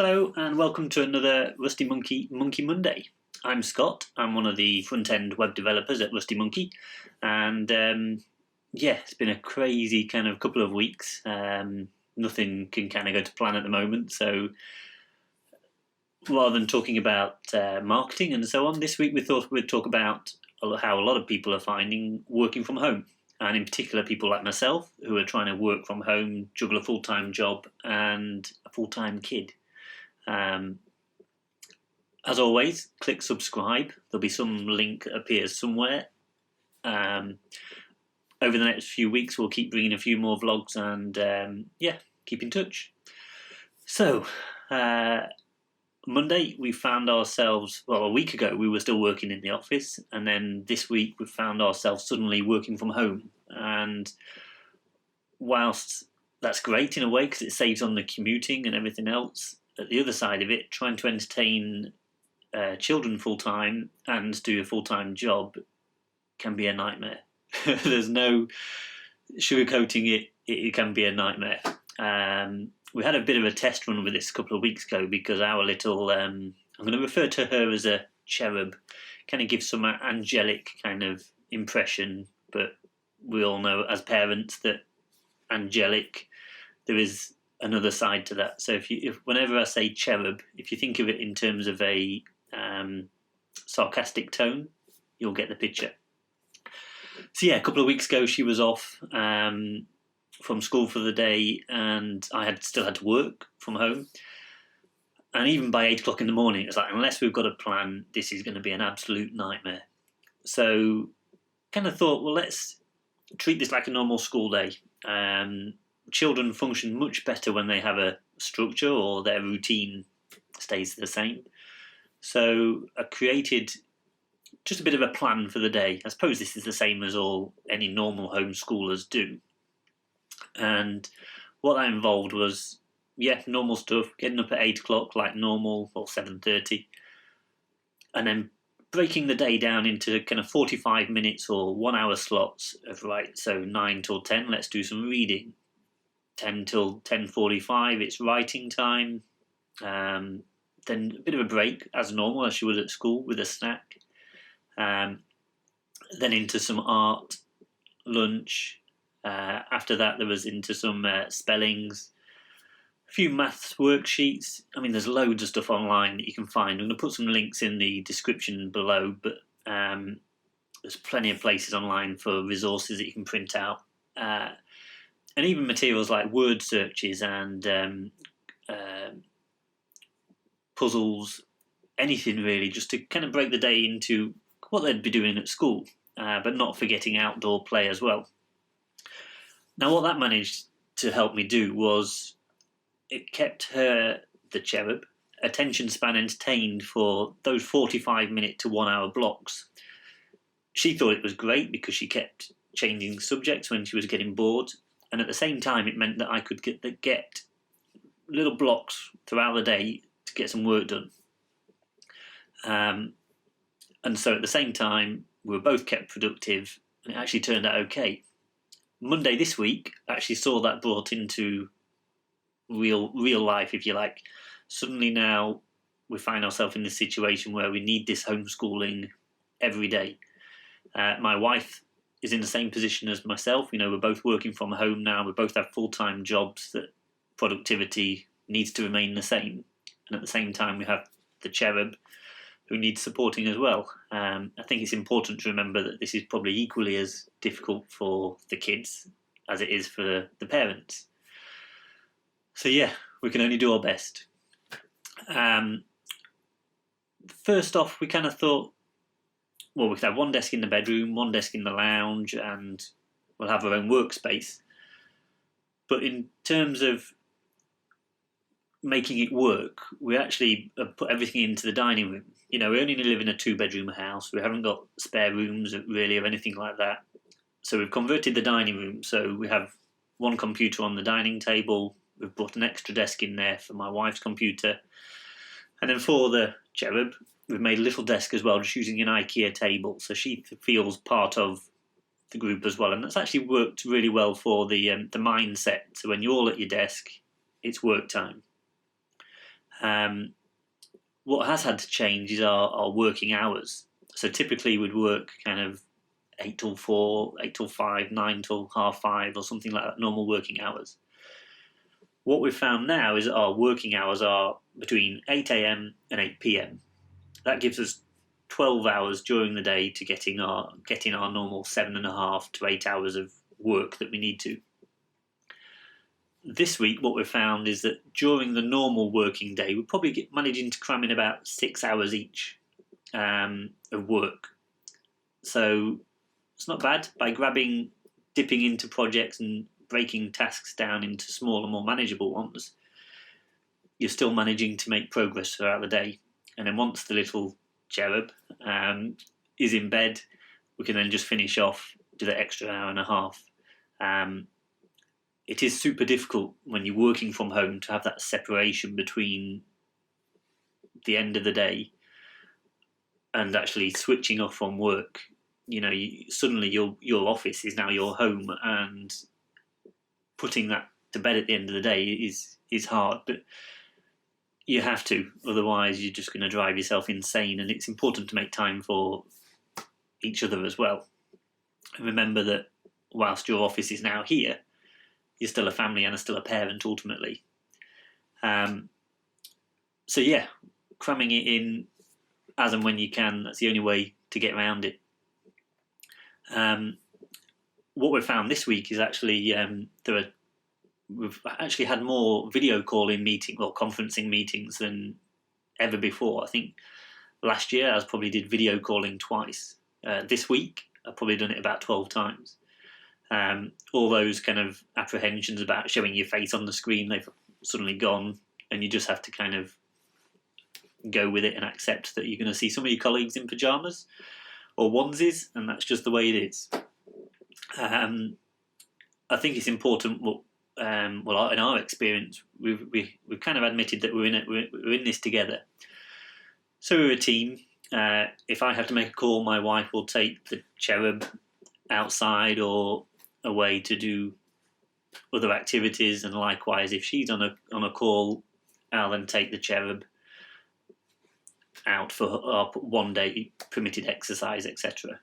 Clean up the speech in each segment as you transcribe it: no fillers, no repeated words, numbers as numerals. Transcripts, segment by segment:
Hello and welcome to another Rusty Monkey Monday. I'm Scott. I'm one of the front-end web developers at Rusty Monkey, and it's been a crazy kind of couple of weeks. Nothing can kind of go to plan at the moment, so rather than talking about marketing and so on, this week we thought we'd talk about how a lot of people are finding working from home, and in particular people like myself who are trying to work from home, juggle a full-time job and a full-time kid. As always, click subscribe. There'll be some link that appears somewhere. Over the next few weeks, we'll keep bringing a few more vlogs and keep in touch. So, Monday, we found ourselves, well, a week ago, we were still working in the office, and then this week we found ourselves suddenly working from home. And whilst that's great in a way because it saves on the commuting and everything else, at the other side of it, trying to entertain children full-time and do a full-time job can be a nightmare. There's no sugarcoating it, it can be a nightmare. We had a bit of a test run with this a couple of weeks ago because our little, I'm going to refer to her as a cherub, kind of gives some angelic kind of impression, but we all know as parents that angelic, there is another side to that. So if whenever I say cherub, if you think of it in terms of a sarcastic tone, you'll get the picture. So yeah, a couple of weeks ago she was off from school for the day, and I still had to work from home. And even by 8 o'clock in the morning, it's like, unless we've got a plan, this is going to be an absolute nightmare. So kind of thought, well, let's treat this like a normal school day. Children function much better when they have a structure or their routine stays the same. So I created just a bit of a plan for the day. I suppose this is the same as any normal homeschoolers do. And what that involved was, normal stuff, getting up at 8 o'clock like normal, or 7:30, and then breaking the day down into kind of 45 minutes or 1 hour slots of, right, so 9 till 10, let's do some reading. 10 till 10:45, it's writing time. Then a bit of a break, as normal, as she was at school, with a snack. Then into some art, lunch. After that, there was into some spellings, a few maths worksheets. I mean, there's loads of stuff online that you can find. I'm going to put some links in the description below, but there's plenty of places online for resources that you can print out. And even materials like word searches and puzzles, anything really, just to kind of break the day into what they'd be doing at school, but not forgetting outdoor play as well. Now, what that managed to help me do was it kept her, the cherub, attention span entertained for those 45-minute to 1 hour blocks. She thought it was great because she kept changing subjects when she was getting bored. And at the same time, it meant that I could get little blocks throughout the day to get some work done. And so at the same time, we were both kept productive, and it actually turned out okay. Monday this week actually saw that brought into real life, if you like. Suddenly now we find ourselves in this situation where we need this homeschooling every day. My wife is in the same position as myself. We're both working from home now. We both have full-time jobs that productivity needs to remain the same. And at the same time, we have the cherub who needs supporting as well. I think it's important to remember that this is probably equally as difficult for the kids as it is for the parents. So yeah, we can only do our best. First off, we kind of thought, well, we could have one desk in the bedroom, one desk in the lounge, and we'll have our own workspace. But in terms of making it work, we actually put everything into the dining room. We only live in a 2-bedroom house. We haven't got spare rooms really or anything like that. So we've converted the dining room. So we have one computer on the dining table. We've brought an extra desk in there for my wife's computer. And then for the cherub, we've made a little desk as well, just using an IKEA table. So she feels part of the group as well. And that's actually worked really well for the mindset. So when you're all at your desk, it's work time. What has had to change is our working hours. So typically we'd work kind of 8 till 4, 8 till 5, 9 till half 5 or something like that, normal working hours. What we've found now is that our working hours are between 8 a.m. and 8 p.m. That gives us 12 hours during the day to getting our normal 7.5 to 8 hours of work that we need to. This week, what we've found is that during the normal working day, we're probably managing to cram in about 6 hours each of work. So it's not bad. By dipping into projects and breaking tasks down into smaller, more manageable ones, you're still managing to make progress throughout the day. And then once the little cherub is in bed, we can then just finish off, do that extra hour and a half. It is super difficult when you're working from home to have that separation between the end of the day and actually switching off from work. Suddenly your office is now your home, and putting that to bed at the end of the day is hard, but you have to, otherwise you're just going to drive yourself insane. And it's important to make time for each other as well. And remember that whilst your office is now here, you're still a family and still a parent ultimately. So yeah, cramming it in as and when you can, that's the only way to get around it. What we've found this week is actually we've actually had more video calling meeting or conferencing meetings than ever before. I think last year I probably did video calling twice. This week I've probably done it about 12 times. All those kind of apprehensions about showing your face on the screen, they've suddenly gone, and you just have to kind of go with it and accept that you're going to see some of your colleagues in pyjamas or onesies, and that's just the way it is. I think it's important. In our experience, we've kind of admitted that we're in this together. So we're a team. If I have to make a call, my wife will take the cherub outside or away to do other activities, and likewise, if she's on a call, I'll then take the cherub out for our one day permitted exercise, etc.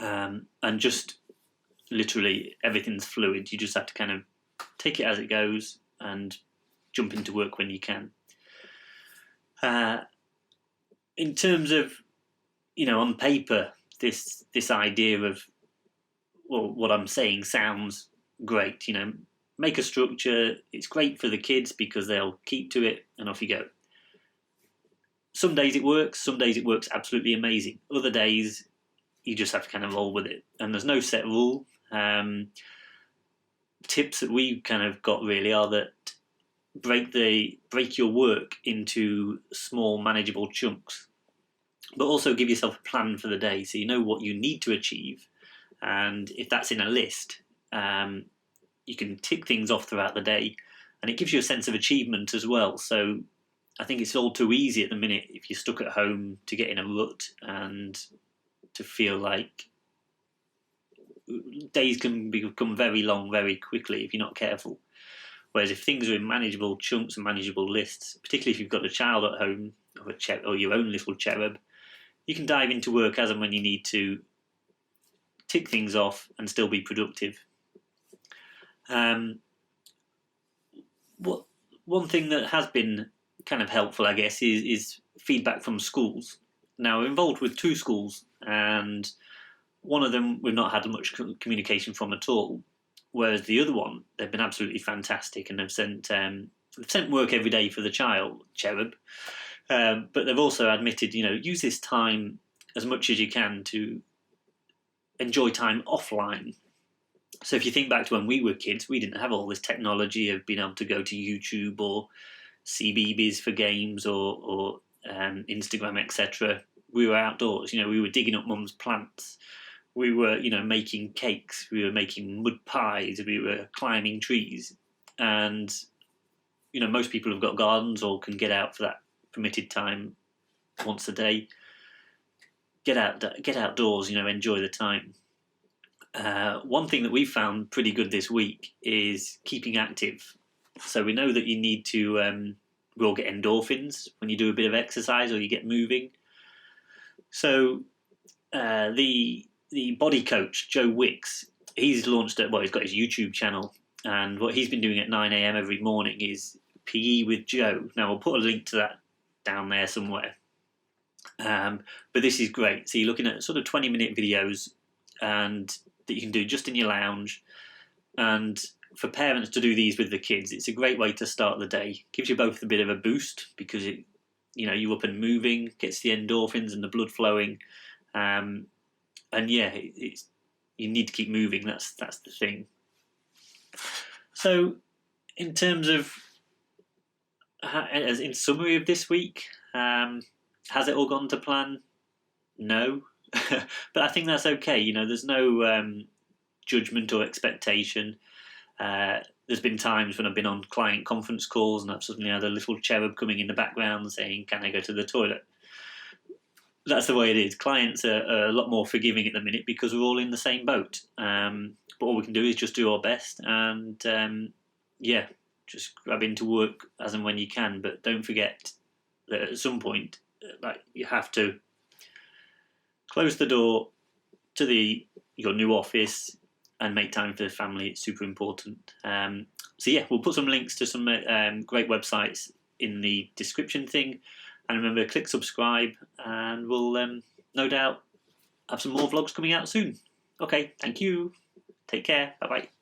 And just literally everything's fluid. You just have to kind of take it as it goes and jump into work when you can. In terms of, on paper, this idea of, well, what I'm saying sounds great. Make a structure. It's great for the kids because they'll keep to it, and off you go. Some days it works. Some days it works absolutely amazing. Other days you just have to kind of roll with it, and there's no set rule. Tips that we kind of got really are that break your work into small manageable chunks, but also give yourself a plan for the day so you know what you need to achieve, and if that's in a list, you can tick things off throughout the day, and it gives you a sense of achievement as well. So I think it's all too easy at the minute, if you're stuck at home, to get in a rut and to feel like days can become very long very quickly if you're not careful. Whereas if things are in manageable chunks and manageable lists, particularly if you've got a child at home or your own little cherub, you can dive into work as and when you need to, tick things off and still be productive. One thing that has been kind of helpful, I guess, is feedback from schools. Now, we're involved with 2 schools, and one of them we've not had much communication from at all, whereas the other one, they've been absolutely fantastic and have sent work every day for the cherub, but they've also admitted, use this time as much as you can to enjoy time offline. So if you think back to when we were kids, we didn't have all this technology of being able to go to YouTube or see BBs for games or Instagram, etc. We were outdoors. We were digging up mum's plants. We were, making cakes. We were making mud pies. We were climbing trees. And, most people have got gardens or can get out for that permitted time once a day. Get outdoors, enjoy the time. One thing that we found pretty good this week is keeping active. So we know that you need to, we all get endorphins when you do a bit of exercise or you get moving. So the body coach, Joe Wicks, he's launched he's got his YouTube channel, and what he's been doing at 9 a.m. every morning is PE with Joe. Now I'll put a link to that down there somewhere. But this is great. So you're looking at sort of 20-minute videos, and that you can do just in your lounge. And for parents to do these with the kids, it's a great way to start the day. Gives you both a bit of a boost because you're up and moving, gets the endorphins and the blood flowing, and yeah, you need to keep moving. That's the thing. So, in terms of, as in summary of this week, has it all gone to plan? No, but I think that's okay. There's no judgment or expectation. There's been times when I've been on client conference calls and I've suddenly had a little cherub coming in the background saying, "Can I go to the toilet?" That's the way it is. Clients are a lot more forgiving at the minute because we're all in the same boat. But all we can do is just do our best and, just grab into work as and when you can. But don't forget that at some point, you have to close the door to your new office and make time for the family. It's super important. We'll put some links to some great websites in the description thing. And remember, click subscribe, and we'll no doubt have some more vlogs coming out soon. Okay, thank you. Take care. Bye-bye.